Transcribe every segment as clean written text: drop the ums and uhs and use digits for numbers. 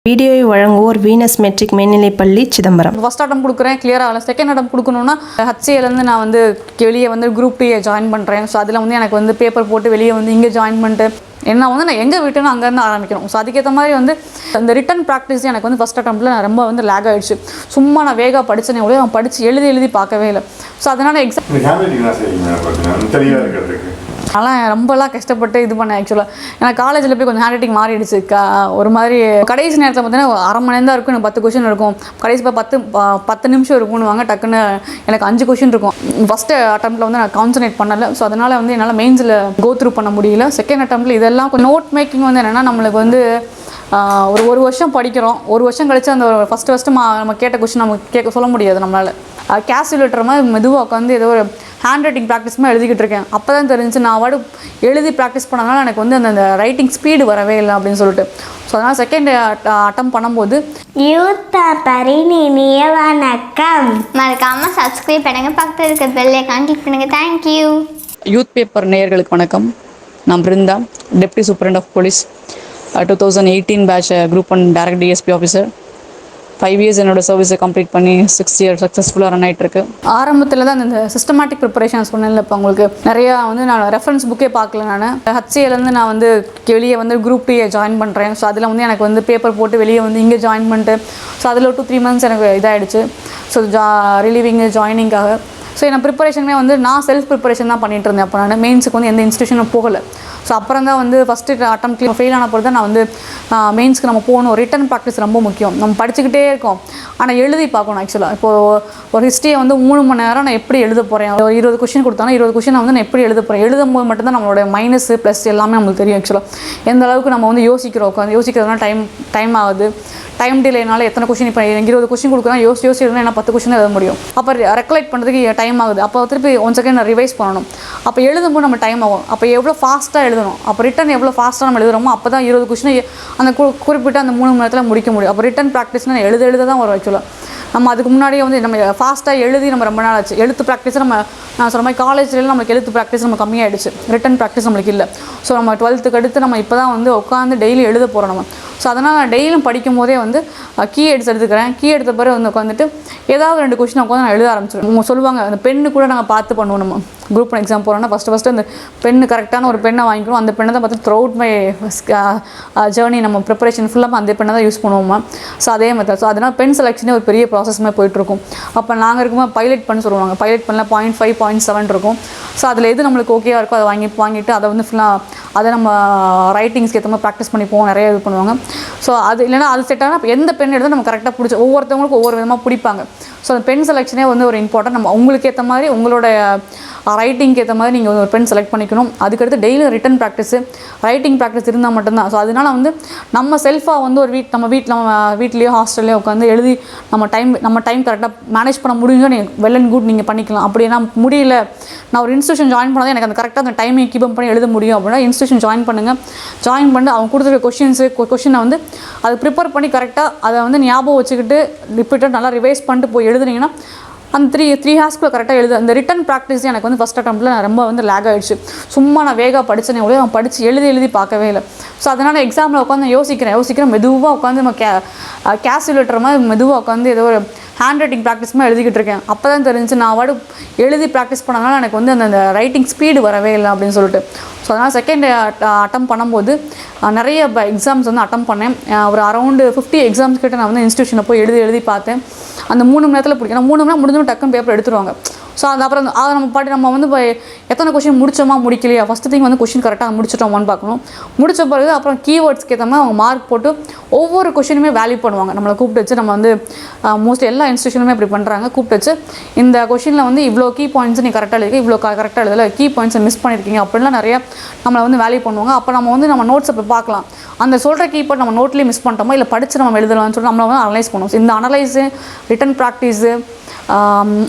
வீடியோவை வழங்குவோர் Venus matric மேல்நிலைப்பள்ளி சிதம்பரம். ஃபர்ஸ்ட் அட்டம் கொடுக்குறேன், கிளியர் ஆகலை. செகண்ட் அட்டம் கொடுக்கணுன்னா ஹச்சிஏலேருந்து நான் வந்து வெளியே வந்து குரூப் 2 ஜாயின் பண்ணுறேன். ஸோ அதில் வந்து எனக்கு வந்து பேப்பர் போட்டு வெளியே வந்து இங்கே ஜாயின் பண்ணிட்டு என்ன வந்து நான் எங்கே விட்டுன்னு அங்கேருந்து ஆரம்பிக்கணும். ஸோ அதுக்கேற்ற மாதிரி வந்து அந்த ரிட்டன் ப்ராக்டிஸ் எனக்கு வந்து ஃபஸ்ட் அட்டம்ப்ட்டில் நான் ரொம்ப வந்து லேக் ஆகிடுச்சு. சும்மா நான் வேகா படித்தேனே ஒழிய நான் படித்து எழுதி பார்க்கவே இல்லை. ஸோ அதனால் எக்ஸாம் அதெல்லாம் ரொம்பலாம் கஷ்டப்பட்டு இது பண்ணேன். ஆக்சுவலாக எனக்கு காலேஜில் போய் கொஞ்சம் ஹேண்ட் ரைட்டிங் மாறிடுச்சு. ஒரு மாதிரி கடைசி நேரத்தில் பார்த்தீங்கன்னா அரை மணி நேரம் தான் இருக்கும், எனக்கு 10 கொஷின் இருக்கும். கடைசி 10 நிமிஷம் இருக்கும்னுவாங்க, டக்குன்னு எனக்கு 5 கொஷின் இருக்கும். ஃபஸ்ட்டு அட்டம்ப்ட்டில் வந்து நான் கான்சன்ட்ரேட் பண்ணலை. ஸோ அதனால் வந்து என்னால் மெயின்ஸில் கோ த்ரூ பண்ண முடியல. செகண்ட் அட்டம்ப்ட்டில் இதெல்லாம் நோட் மேக்கிங் வந்து என்னென்னா நம்மளுக்கு வந்து ஒரு வருஷம் படிக்கிறோம், ஒரு வருஷம் கழிச்சு அந்த ஃபஸ்ட்டு நம்ம கேட்ட கொஷின் நம்ம சொல்ல முடியாது நம்மளால். கேல்குலேட்டர் மாதிரி மெதுவாக உட்காந்து ஏதோ ஒரு ஹேண்ட் ரைட்டிங் ப்ராக்டிஸ்மாக எழுதிக்கிட்டு இருக்கேன். அப்போ தான் தெரிஞ்சு நான் வாடு எழுதி ப்ராக்டிஸ் பண்ணனால எனக்கு வந்து அந்த ரைட்டிங் ஸ்பீடு வரவே இல்லை அப்படின்னு சொல்லிட்டு. ஸோ அதனால் செகண்ட் அட்டம் பண்ணும்போது இனிய வணக்கம், மறக்காமல் சப்ஸ்கிரைப் பண்ணுங்க, பக்கத்தில் இருக்க பெல் ஐகான் கிளிக் பண்ணுங்க. தேங்க்யூ. யூத் பேப்பர் நேயர்களுக்கு வணக்கம். நான் Brinda, deputy superintendent of police, 2018 batch group 1 direct DSP officer. 5 years என்னோட சர்வீஸை கம்ப்ளீட் பண்ணி 6 years சக்ஸஸ்ஃபுல்லாக ரன் ஆகிட்டுருக்கு. ஆரம்பத்தில் தான் இந்த சிஸ்டமேட்டிக் ப்ரிப்பரேஷன் சொன்னேன்ல, இப்போ உங்களுக்கு நிறையா வந்து நான் ரெஃபரன்ஸ் புக்கே பார்க்கல. நான் ஹச்சிஏலேருந்து நான் வந்து வெளியே வந்து குரூப் 2 ஜாயின் பண்ணுறேன். ஸோ அதில் வந்து எனக்கு வந்து பேப்பர் போட்டு வெளியே வந்து இங்கே ஜாயின் பண்ணிட்டு ஸோ அதில் 2-3 months எனக்கு இதாகிடுச்சு. ஸோ ரிலீவிங்கு ஜாயினிங்காக. ஸோ என்ன ப்ரிப்பரேஷனுமே வந்து நான் செல்ஃப் ப்ரிப்பரேஷன் தான் பண்ணிகிட்டு இருந்தேன். அப்போ நான் மெயின்ஸுக்கு வந்து எந்த இன்ஸ்டியூஷனும் போகலை. ஸோ அப்புறம் தான் வந்து ஃபஸ்ட்டு அட்டம்ப்ட் ஃபெயில் ஆன பொழுது தான் நான் வந்து மெயின்ஸ்க்கு நம்ம போகணும். ரிட்டன் ப்ராக்டிஸ் ரொம்ப முக்கியம். நம்ம படிச்சுக்கிட்டே இருக்கோம், ஆனால் எழுதி பார்க்கணும். ஆக்சுவலாக இப்போது ஒரு ஹிஸ்ட்ரியை வந்து 3 மணி நேரம் நான் எப்படி எழுத போகிறேன், ஒரு 20 கொஷின் கொடுத்தாங்கன்னா 20 கொஷினை வந்து நான் எப்படி எழுத போகிறேன். எழுதும்போது மட்டும்தான் நம்மளோட மைனஸ் ப்ளஸ் எல்லாமே நம்மளுக்கு தெரியும். ஆக்சுவலாக எந்த அளவுக்கு நம்ம வந்து யோசிக்கிறதுனா டைம் ஆகுது. டைம் டிலேனால எத்தனை கொஷின் இப்போ 20 கொஷின் கொடுக்குறேன், யோசிச்சு எழுதுனா என்ன 10 கொஷின் எழுத முடியும். அப்போ ரெக்கலெக்ட் பண்ணுறதுக்கு டைம் ஆகுது. அப்போ திருப்பி ஒன் செகண்ட் ரிவைஸ் பண்ணணும். அப்போ எழுதும்போது நம்ம டைம் ஆகும். அப்போ எவ்வளோ ஃபாஸ்ட்டாக எழுதணும், அப்போ ரிட்டன் எவ்வளோ ஃபாஸ்ட்டாக நம்ம எழுதுறோமோ அப்போ தான் 20 கொஷினை அந்த குறிப்பிட்ட அந்த 3 மணி நேரத்தில் முடிக்க முடியும். அப்போ ரிட்டன் ப்ராக்டிஸ்னால் எழுத தான் வரும். ஆக்சுவலாக நம்ம அதுக்கு முன்னாடியே வந்து நம்ம ஃபாஸ்ட்டாக எழுதி நம்ம ரொம்ப நாள் ஆச்சு. எழுத்து ப்ராக்டிஸ் நான் சொல்கிற மாதிரி காலேஜ்லேயும் நம்மளுக்கு எழுத்து ப்ராக்டிஸ் நம்ம கம்மியாகிடுச்சு, ரிட்டன் ப்ராக்டிஸ் நம்மளுக்கு இல்லை. ஸோ நம்ம 12th அடுத்து நம்ம இப்போ தான் வந்து உட்காந்து டெய்லி எழுத போகிறோம் நம்ம. ஸோ அதனால் நான் டெய்லியும் படிக்கும் போதே வந்து கீ எடுத்துக்கிறேன். கீ எடுத்த பிறகு வந்து உட்காந்துட்டு ஏதாவது 2 கொஷின் உட்காந்து நான் எழுத ஆரம்பிச்சிடுவேன். அவங்க சொல்லுவாங்க அந்த பெண்ணு கூட நாங்கள் பார்த்து பண்ணுவோம். நம்ம குரூப் 1 எக்ஸாம் போகிறோன்னா ஃபஸ்ட்டு அந்த பெண்ணு கரெக்டான ஒரு பெண்ணை வாங்கிக்கணும். அந்த பெண்ணை தான் பார்த்து த்ரூ அவுட் மை ஜேர்னி நம்ம ப்ரிப்பரேஷன் ஃபுல்லாக அந்த பெண்ணை தான் யூஸ் பண்ணுவோமா. ஸோ அதே மெத்தட். ஸோ அதனால் பென் செலெக்ஷனே ஒரு பெரிய ப்ராசஸ் மாதிரி போயிட்டுருக்கும். அப்போ நாங்கள் இருக்கும்போது பைலட் பண்ண சொல்லுவாங்க. பைலட் பண்ணல 0.5 0.7 இருக்கும். ஸோ அதில் எது நம்மளுக்கு ஓகேவாக இருக்கோ அதை வாங்கிட்டு அதை வந்து ஃபுல்லாக அதை நம்ம ரைட்டிங்ஸ்க்கு ஏற்ற மாதிரி ப்ராக்டிஸ் பண்ணிப்போம். நிறைய இது பண்ணுவாங்க. ஸோ அது இல்லைனா அது செட் ஆனால் எந்த பென் எடுத்தால் நம்ம கரெக்டாக பிடிச்சி ஒவ்வொருத்தவங்களுக்கும் ஒவ்வொரு விதமாக பிடிப்பாங்க. ஸோ அந்த பென் செலெக்ஷனே வந்து ஒரு இம்பார்ட்டன்ட். நம்ம உங்களுக்கு ஏற்ற மாதிரி உங்களோட ரைட்டிங்க்கு ஏற்ற மாதிரி நீங்கள் ஒரு பென் செலக்ட் பண்ணிக்கணும். அதுக்கடுத்து daily written practice writing practice இருந்தால் மட்டும்தான். ஸோ அதனால் வந்து நம்ம செல்ஃபாக வந்து ஒரு நம்ம வீட்லேயோ ஹாஸ்டல்லையோ உட்காந்து எழுதி நம்ம டைம் கரெக்டாக மேனேஜ் பண்ண முடிஞ்சோ நீங்கள் வெல் அண்ட் குட் நீங்கள் பண்ணிக்கலாம். அப்படின்னா முடியல, நான் ஒரு இன்ஸ்டியூஷன் ஜாயின் பண்ணால் எனக்கு அந்த கரெக்டாக அந்த டைமை கீப் பண்ணி எழுத முடியும் அப்படின்னா இன்ஸ்டியூஷன் ஜாயின் பண்ணுங்கள். ஜாயின் பண்ணி அவங்க கொடுத்துருக்க கொஷினை வந்து அதை ப்ரிப்பேர் பண்ணி கரெக்டாக அதை வந்து ஞாபகம் வச்சுக்கிட்டு ரிப்பீட்டாக நல்லா ரிவைஸ் பண்ணிட்டு போய் எழுதுனீங்கன்னா அந்த 3 ஹார்ஸ்க்குள்ளே கரெக்டாக எழுது. அந்த ரிட்டன் ப்ராக்டிஸ் எனக்கு வந்து ஃபஸ்ட் அட்டம்ப்ட்டில் நான் ரொம்ப வந்து லேக் ஆகிடுச்சு. சும்மா நான் வேகா படித்தேனே ஒழிய நான் படித்து எழுதி பார்க்கவே இல்லை. ஸோ அதனால் எக்ஸாமில் உட்காந்து யோசிக்கிறேன் மெதுவாக உட்காந்து நம்ம கேல்குலேட்டர் மாதிரி மெதுவாக உட்காந்து ஏதோ ஒரு ஹேண்ட் ரைட்டிங் ப்ராக்டிஸ்மாக எழுதிக்கிட்டு இருக்கேன். அப்போ தான் தெரிஞ்சு நான் வாடு எழுதி ப்ராக்டிஸ் பண்ணனால எனக்கு வந்து அந்த ரைட்டிங் ஸ்பீடு வரவே இல்லை அப்படின்னு சொல்லிட்டு. ஸோ அதனால் செகண்ட் அட்டம் பண்ணும்போது நிறைய எக்ஸாம்ஸ் வந்து அட்டம் பண்ணேன். ஒரு அரௌண்டு 50 எக்ஸாம்ஸ் கிட்ட நான் வந்து இன்ஸ்டியூஷனில் போய் எழுதி பார்த்தேன். அந்த 3 மணி நேரத்தில் பிடிக்கும். நான் 3 மணி நேரம் முடிஞ்சோம் டக்குன்னு பேப்பர் எடுத்துருவாங்க. ஸோ அது அப்புறம் அதை நம்ம வந்து இப்போ எத்தனை கொஷின் முடிச்சோமா முடிக்கலையா, ஃபஸ்ட்டு திங் வந்து கொஷின் கரெக்டாக முடிச்சிட்டோமான்னு பார்க்கணும். முடிச்ச பிறகு அப்புறம் கீவேர்ட்ஸ்க்கு ஏற்ற மாதிரி அவங்க மார்க் போட்டு ஒவ்வொரு கொஷினுமே வேல்யூ பண்ணுவாங்க. நம்மளை கூப்பிட்டு வச்சு நம்ம வந்து மோஸ்ட்லி எல்லா இன்ஸ்டியூஷனுமே இப்படி பண்ணுறாங்க. கூப்பிட்டு வச்சு இந்த கொஷினில் வந்து இவ்வளோ கீ பாயிண்ட்ஸ் நீ கரெக்டாக எழுதிக்க, இவ்வளோ கரெக்டாக எழுதலை, கீ பாயிண்ட்ஸை மிஸ் பண்ணியிருக்கீங்க அப்படின்லாம் நிறையா நம்மளை வந்து வேல்யூ பண்ணுவாங்க. அப்போ நம்ம வந்து நம்ம நோட்ஸை போய் பார்க்கலாம். அந்த சொல்கிற கீ பாயிண்ட் நம்ம நோட்லேயே மிஸ் பண்ணிட்டோமா இல்லை படித்து நம்ம எழுதலாம்னு சொல்லிட்டு நம்மளை வந்து அனலைஸ் பண்ணுவோம். இந்த அனலைஸு ரிட்டன் ப்ராக்டிஸு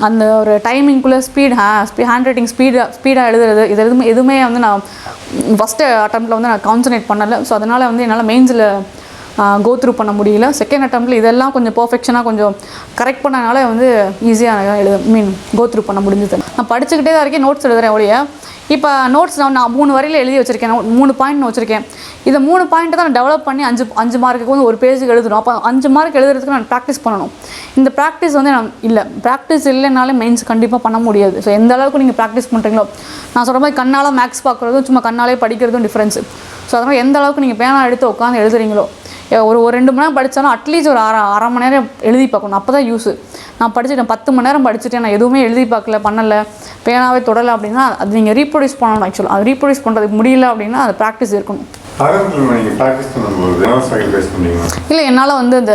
அந்த ஒரு டைமிங்குள்ளே ஹேண்ட் ரைட்டிங் ஸ்பீடாக எழுதுறது இது எதுவுமே வந்து நான் ஃபஸ்ட்டு அட்டம்ப்ட்டில் வந்து நான் கான்சன்ட்ரேட் பண்ணலை. ஸோ அதனால் வந்து என்னால் மெயின்ஸில் கோ த்ரூ பண்ண முடியல. செகண்ட் அட்டம்ப்ட்டில் இதெல்லாம் கொஞ்சம் பர்ஃபெக்ஷனாக கொஞ்சம் கரெக்ட் பண்ணனால வந்து ஈஸியாக கோ த்ரூ பண்ண முடிஞ்சது. நான் படிச்சுக்கிட்டே தான் இருக்கேன், நோட்ஸ் எழுதுறேன் ஒழிய இப்போ நோட்ஸ் நான் 3 வரையில் எழுதி வச்சுருக்கேன், 3 பாயிண்ட் நான் வச்சுருக்கேன். இதை 3 பாயிண்ட்டை தான் நான் டெவலப் பண்ணி 5 மார்க்குக்கு வந்து ஒரு பேஜுக்கு எழுதணும். அப்போ 5 மார்க் எழுதுறதுக்கு நான் ப்ராக்டிஸ் பண்ணணும். இந்த ப்ராக்டிஸ் வந்து நான் இல்லை, ப்ராக்டிஸ் இல்லைனாலே மெயின்ஸ் கண்டிப்பாக பண்ண முடியாது. ஸோ எந்த அளவுக்கு நீங்கள் ப்ராக்டிஸ் பண்ணுறீங்களோ, நான் சொல்கிற மாதிரி கண்ணால் மேக்ஸ் பார்க்குறதும் சும்மா கண்ணாலே படிக்கிறதும் டிஃப்ரென்ஸு. ஸோ அதனால் எந்த அளவுக்கு நீங்கள் பேனா எடுத்து உட்காந்து எழுதுறீங்களோ, ஒரு 2 மணி நேரம் படித்தாலும் அட்லீஸ்ட் ஒரு அரை மணி நேரம் எழுதி பார்க்கணும். அப்போ தான் யூஸு. நான் படிச்சுட்டேன் 10 மணி நேரம் படிச்சுட்டேன், நான் எதுவுமே எழுதி பார்க்கல, பண்ணலை, பேனாவே தொடலை அப்படின்னா அது நீங்கள் ரீப்ரொடியூஸ் பண்ணணும். ஆக்சுவலாக அது ரீப்ரொடியூஸ் பண்ணுறதுக்கு முடியல அப்படின்னா அது ப்ராக்டிஸ் இருக்கணும். இல்லை, என்னால் வந்து இந்த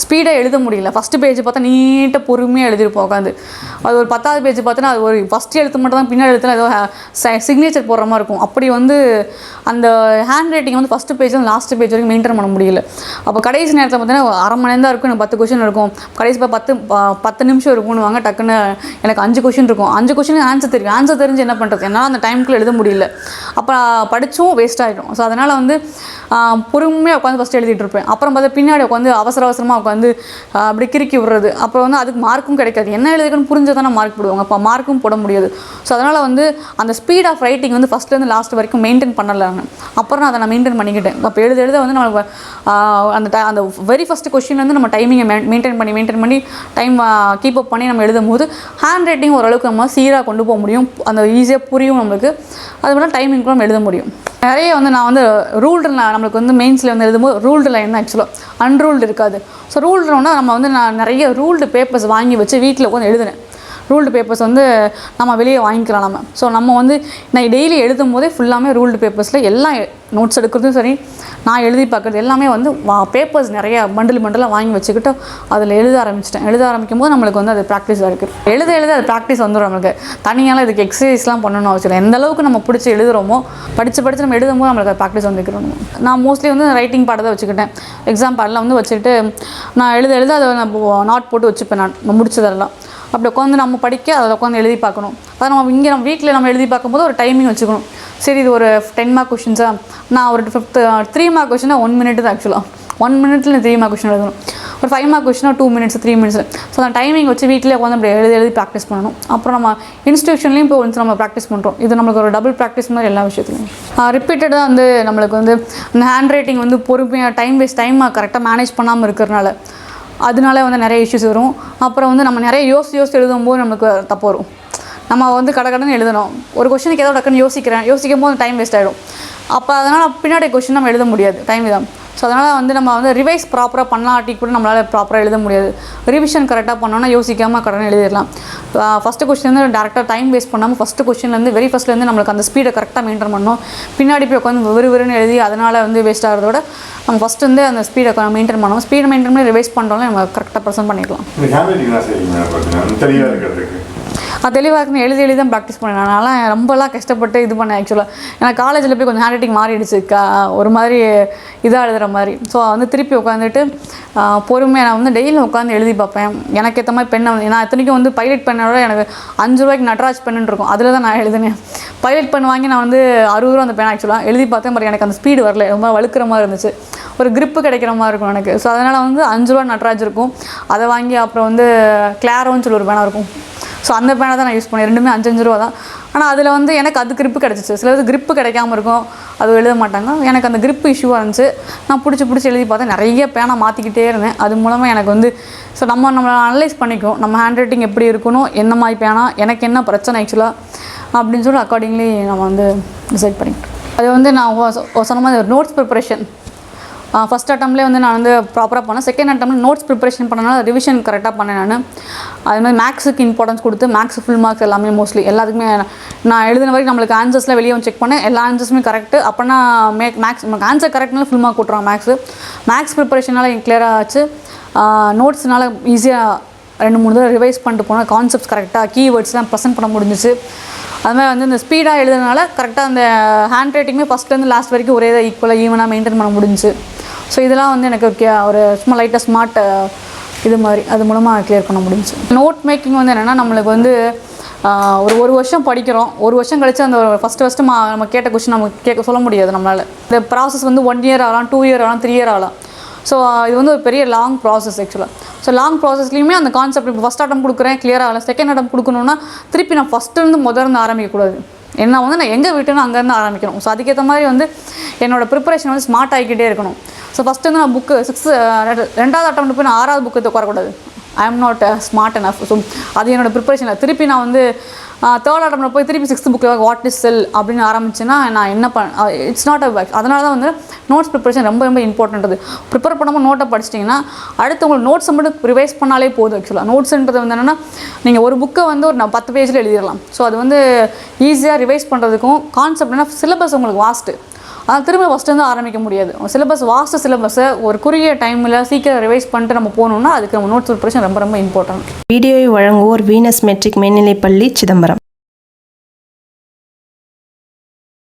ஸ்பீடாக எழுத முடியல. ஃபஸ்ட்டு பேஜ் பார்த்தா நீட்டாக பொறுமையாக எழுதிருப்போம் உட்காந்து. அது ஒரு 10வது பேஜ் பார்த்தோன்னா அது ஒரு ஃபஸ்ட்டு எழுத்து மட்டும் தான், பின்னாடி எழுத்துல ஏதோ சிக்னேச்சர் போடுற மாதிரி இருக்கும். அப்படி வந்து அந்த ஹேண்ட் ரைட்டிங் வந்து ஃபஸ்ட்டு பேஜ் வந்து லாஸ்ட் பேஜ் வரைக்கும் மெயின்டைன் பண்ண முடியல. அப்போ கடைசி நேரத்தில் பார்த்தீங்கன்னா அரை மணி நேரம் தான் இருக்கும், எனக்கு 10 கொஷின் இருக்கும். கடைசி 10 நிமிஷம் இருக்கும்னு வாங்க, டக்குன்னு எனக்கு 5 கொஷின் இருக்கும். 5 கொஷினுக்கு ஆன்சர் தெரியும். ஆன்சர் தெரிஞ்சு என்ன பண்ணுறது, என்னால் அந்த டைமுக்குள்ளே எழுத முடியல. அப்போ படித்தும் வேஸ்ட் ஆகிடும். ஸோ அதனால் வந்து பொறுமையாக உட்காந்து ஃபஸ்ட்டு எழுதிட்டு இருப்பேன். அப்புறம் பார்த்தா பின்னாடி உட்காந்து அவசரமாக உட்காந்து அப்படி கிறுக்கி விடுறது. அப்புறம் வந்து அதுக்கு மார்க்கும் கிடைக்காது. என்ன எழுதுக்குன்னு புரிஞ்சதானே மார்க் போடுவாங்க, அப்போ மார்க்கும் போட முடியாது. ஸோ அதனால் வந்து அந்த ஸ்பீட் ஆஃப் ரைட்டிங் வந்து ஃபஸ்ட்லேருந்து லாஸ்ட் வரைக்கும் மெயின்டைன் பண்ணலாங்க. அப்புறம் அதை நான் மெயின்டைன் பண்ணிக்கிட்டேன். அப்போ எழுத வந்து நம்மளுக்கு அந்த வெரி ஃபஸ்ட்டு கொஸ்டின் வந்து நம்ம டைமிங்கை மெயின்டைன் பண்ணி டைம் கீப் அப் பண்ணி நம்ம எழுதும் போது ஹேண்ட் ரைட்டிங் ஓரளவுக்கு நம்ம சீராக கொண்டு போக முடியும். அந்த ஈஸியாக புரியும் நம்மளுக்கு. அது மாதிரி டைமிங் கூட நம்ம எழுத முடியும். நிறைய வந்து நான் வந்து ரூல்டு நம்மளுக்கு வந்து மெயின்ஸில் வந்து எழுதும்போது ரூல்டு லைன் தான் ஆக்சுவலாக, அன்ரூல்டு இருக்காது. ஸோ ரூல்டுனா நம்ம வந்து நான் நிறைய ரூல்டு பேப்பர்ஸ் வாங்கி வச்சு வீட்டில் உட்காந்து எழுதுனேன். ரூல்டு பேப்பர்ஸ் வந்து நம்ம வெளியே வாங்கிக்கலாம் நம்ம. ஸோ நம்ம வந்து நான் டெய்லி எழுதும் போதே ஃபுல்லாமே ரூல்டு பேப்பர்ஸில் எல்லாம் நோட்ஸ் எடுக்கிறதும் சரி, நான் எழுதி பார்க்குறது எல்லாமே வந்து பேப்பர்ஸ் நிறையா பண்டலாக வாங்கி வச்சுக்கிட்டு அதில் எழுத ஆரம்பிக்கும் போது நம்மளுக்கு வந்து அது ப்ராக்டிஸாக இருக்குது. எழுத அது ப்ராக்டிஸ் வந்துடும் நம்மளுக்கு. தனியாலாம் இதுக்கு எக்ஸசைஸ்லாம் பண்ணணும் அவசியம் இல்லை. எந்த அளவுக்கு நம்ம பிடிச்சி எழுதுகிறோமோ, படித்து நம்ம எழுதும்போது நம்மளுக்கு அது ப்ராக்டிஸ் வந்துக்கிறோம். நான் மோஸ்ட்லி வந்து ரைட்டிங் பாடத்தை வச்சுக்கிட்டேன். எக்ஸாம் பாடலாம் வந்து வச்சுக்கிட்டு நான் எழுத அதை நான் நாட் போட்டு வச்சுப்பேன். நான் முடிச்சதெல்லாம் அப்படி உட்காந்து நம்ம படிக்க அதில் உட்காந்து எழுதி பார்க்கணும். அதை நம்ம வீட்டில் நம்ம எழுதி பார்க்கும்போது ஒரு டைமிங் வச்சுக்கணும். சரி, இது ஒரு 10 மார்க் கொஷின்ஸாக, நான் ஒரு 3 மார்க் கொஷினா 1 மினிட் தான் ஆக்சுவலாக. 1 மினிட்ல 3 மார்க் கொஷின் எழுதணும். ஒரு 5 மார்க் கொஷினா 2 மினிட்ஸ் 3 மினிட்ஸ். ஸோ அந்த டைமிங் வச்சு வீட்டிலே உட்காந்து அப்படி எழுதி ப்ராக்டிஸ் பண்ணணும். அப்புறம் நம்ம இன்ஸ்டியூஷன்லேயும் இப்போ வந்து நம்ம ப்ராக்டிஸ் பண்ணுறோம். இது நம்மளுக்கு ஒரு டபுள் ப்ராக்டிஸ் மாதிரி எல்லா விஷயத்துலையும். ரிப்பீட்டடாக வந்து நம்மளுக்கு வந்து அந்த ஹேண்ட் ரைட்டிங் வந்து பொறுமையாக டைம் கரெக்டாக மேனேஜ் பண்ணாமல் இருக்கிறனால அதனால வந்து நிறைய இஷ்யூஸ் வரும். அப்புறம் வந்து நம்ம நிறைய யோசித்து எழுதும்போது நமக்கு தப்பு வரும். நம்ம வந்து கடன்னு எழுதணும். ஒரு கொஷனுக்கு ஏதோ டக்குன்னு யோசிக்கும் போது டைம் வேஸ்ட் ஆகிடும். அப்போ அதனால் பின்னாடி கொஷின் நம்ம எழுத முடியாது, டைம் தான். ஸோ அதனால் வந்து நம்ம வந்து ரிவைஸ் ப்ராப்பராக பண்ணலாட்டி கூட நம்மளால் ப்ராப்பராக எழுத முடியாது. ரிவிஷன் கரெக்டாக பண்ணோன்னா யோசிக்காமல் கடனை எழுதிடலாம். ஃபஸ்ட்டு கொஸ்டின் வந்து டேரெக்டாக டைம் வேஸ்ட் பண்ணாமல் ஃபஸ்ட்டு கொஸ்டின்லேருந்து வெரி ஃபஸ்ட்லேருந்து நம்மளுக்கு அந்த ஸ்பீடை கரெக்டாக மெயின்டைன் பண்ணணும். பின்னாடி போய் உட்காந்து விறுவிறுன்னு எழுதி அதனால் வந்து வேஸ்ட் ஆகிறதோட நம்ம ஃபஸ்ட்டு வந்து அந்த ஸ்பீடை மெயின்டைன் பண்ணணும். ஸ்பீடை மெயின்டைன் பண்ணி ரிவைஸ் பண்ணுறோம்னா நம்ம கரெக்டாக ப்ரெசென்ட் பண்ணிக்கலாம். தெளிவாக இருக்குன்னு எழுதி தான் ப்ராக்டிஸ் பண்ணேன். அதனால் ரொம்பலாம் கஷ்டப்பட்டு இது பண்ணேன் ஆக்சுவலாக. ஏன்னா காலேஜில் போய் கொஞ்சம் ஹேண்ட் ரைட்டிங் மாறிடுச்சு, ஒரு மாதிரி இதாக எழுதுகிற மாதிரி. ஸோ வந்து திருப்பி உட்காந்துட்டு பொறுமையாக நான் வந்து டெய்லியும் உட்காந்து எழுதி பார்ப்பேன். எனக்கு ஏற்ற மாதிரி பெண்ணை வந்து நான் இத்தனைக்கும் வந்து பைலட் பெண்ணோட எனக்கு 5 ரூபாய்க்கு நட்ராஜ் பெண்ணுன்னு இருக்கும், அதில் தான் நான் எழுதினேன். பைலட் பெண் வாங்கி நான் வந்து 60 ரூபா அந்த பெண் ஆக்சுவலாக எழுதி பார்த்தேன். பட் எனக்கு அந்த ஸ்பீடு வரல, ரொம்ப வழுக்கிற மாதிரி இருந்துச்சு, ஒரு கிரிப்பு கிடைக்கிற மாதிரி இருக்கும் எனக்கு. ஸோ அதனால் வந்து 5 ரூபா நட்ராஜ் இருக்கும், அதை வாங்கி அப்புறம் வந்து கிளாரோன்னு சொல்லி ஒரு பேனா இருக்கும். ஸோ அந்த பேனை தான் நான் யூஸ் பண்ணேன். ரெண்டுமே 5 ரூபா தான். ஆனால் அதில் வந்து எனக்கு அது கிரிப்பு கிடச்சிச்சு. சிலது கிரிப்பு கிடைக்காமல் இருக்கும், அது எழுத மாட்டாங்க. எனக்கு அந்த கிரிப்பு இஷ்யூவாக இருந்துச்சு. நான் பிடிச்சி எழுதி பார்த்தேன். நிறைய பேனா மாற்றிக்கிட்டே இருந்தேன். அது மூலமாக எனக்கு வந்து ஸோ நம்மளை அனலைஸ் பண்ணிக்கும், நம்ம ஹேண்ட் ரைட்டிங் எப்படி இருக்கணும், என்ன மாதிரி பேனா, எனக்கு என்ன பிரச்சனை ஆக்சுவலாக அப்படின்னு சொல்லி அக்கார்டிங்லி நம்ம வந்து டிசைட் பண்ணிக்கிட்டோம். அது வந்து நான் சொன்ன மாதிரி நோட்ஸ் ப்ரிப்பரேஷன் ஃபஸ்ட் அட்டம்ப்ட்லேயே வந்து நான் வந்து ப்ராப்பராக பண்ணேன். செகண்ட் அட்டம்ப்ட் நோட்ஸ் ப்ரிப்பரேஷன் பண்ணனால ரிவிஷன் கரெக்டாக பண்ணேன் நான். அது மாதிரி மேக்ஸுக்கு இம்பார்ட்டன்ஸ் கொடுத்து மேக்ஸ் ஃபுல் மார்க்ஸ் எல்லாமே மோஸ்ட்லி எல்லாத்துக்குமே நான் எழுதின வரைக்கும் நம்மளுக்கு ஆன்சர்ஸ்லாம் வெளியே வந்து செக் பண்ணேன். எல்லா ஆன்சர்ஸுமே கரெக்டு. அப்போனா மேக்ஸ் நமக்கு ஆன்சர் கரெக்ட்னால ஃபுல் மார்க் கொடுத்துருவாங்க. மேக்ஸ் ப்ரிப்பரேஷனால் கிளியராக ஆச்சு. நோட்ஸ்னால் ஈஸியாக 2-3 தடவை ரிவைஸ் பண்ணிட்டு போனால் கான்செப்ட்ஸ் கரெக்டாக கீவேர்ட்ஸ்லாம் ப்ரெசென்ட் பண்ண முடிஞ்சிச்சு. அதுமாதிரி வந்து இந்த ஸ்பீடாக எழுதுனால கரெக்டாக அந்த ஹேண்ட் ரைட்டிங்குமே ஃபஸ்ட்லேருந்து லாஸ்ட் வரைக்கும் ஒரே இதாக ஈக்குவலாக ஈவனாக மெயின்டைன் பண்ண முடிஞ்சிச்சு. ஸோ இதெல்லாம் வந்து எனக்கு ஒரு சும்மா லைட்டாக ஸ்மார்ட் இது மாதிரி அது மூலமாக கிளியர் பண்ண முடிஞ்சிச்சு. நோட் மேக்கிங் வந்து என்னென்னா நம்மளுக்கு வந்து ஒரு வருஷம் படிக்கிறோம், ஒரு வருஷம் கழிச்சு அந்த ஃபஸ்ட்டு நம்ம கேட்ட கொஸ்டின் நம்ம சொல்ல முடியாது நம்மளால். இந்த ப்ராசஸ் வந்து 1 இயர் ஆகலாம், 2 இயர் ஆகலாம், 3 இயர் ஆகலாம். ஸோ இது வந்து ஒரு பெரிய லாங் ப்ராசஸ் ஆக்சுவலாக. ஸோ லாங் ப்ராசஸ்லையுமே அந்த கான்செப்ட் இப்போ ஃபஸ்ட் அட்டம் கொடுக்குறேன், கிளியர் ஆகலாம், செகண்ட் அட்டம் கொடுக்கணுன்னா திருப்பி நான் ஃபஸ்ட்டு முதல்ல ஆரம்பிக்கக்கூடாது. என்ன வந்து நான் எங்கே விட்டேனோ அங்கேருந்து ஆரம்பிக்கணும். ஸோ அதுக்கேற்ற மாதிரி வந்து என்னோடய ப்ரிப்பரேஷன் வந்து ஸ்மார்ட் ஆகிக்கிட்டே இருக்கணும். ஸோ ஃபஸ்ட்டு வந்து நான் புக்கு 2வது அட்டெம்ப்ட் போய் நான் 6வது புக்கு உட்காரக்கூடாது. I am not smart enough. So அது என்னோடய ப்ரிப்பரேஷனில் திருப்பி நான் வந்து 3rd அட்டெம்ப்ட் போய் திருப்பி 6th புக்கில் வாட் இஸ் செல் அப்படின்னு ஆரம்பிச்சுன்னா நான் என்ன இட்ஸ் நாட் அ பேக். அதனால தான் வந்து நோட்ஸ் ப்ரிப்பரேஷன் ரொம்ப ரொம்ப இம்பார்ட்டன்ட். ப்ரிப்பேர் பண்ணாமல் நோட்டை படிச்சிட்டிங்கன்னா அடுத்து உங்களுக்கு நோட்ஸை மட்டும் ரிவைஸ் பண்ணாலே போதும். ஆக்சுவலாக நோட்ஸ்ன்றது வந்து என்னென்னா நீங்கள் ஒரு புக்கை வந்து ஒரு 10 பேஜில் எழுதிடலாம். ஸோ அது வந்து ஈஸியாக ரிவைஸ் பண்ணுறதுக்கும் கான்செப்ட்னா சிலபஸ் உங்களுக்கு வாஸ்ட்டு. ஆனால் திரும்ப ஃபஸ்ட்டு வந்து ஆரம்பிக்க முடியாது. சிலபஸ் வாஸ்ட்டு சிலபஸை ஒரு குறுகிய டைமில் சீக்கிரம் ரிவைஸ் பண்ணிட்டு நம்ம போகணுன்னா அதுக்கு நம்ம நோட்ஸ் ப்ரிப்பரேஷன் ரொம்ப ரொம்ப இம்பார்ட்டன்ட். வீடியோவை வழங்குவோர் வீனஸ் மெட்ரிக் மேல்நிலைப்பள்ளி சிதம்பரம்.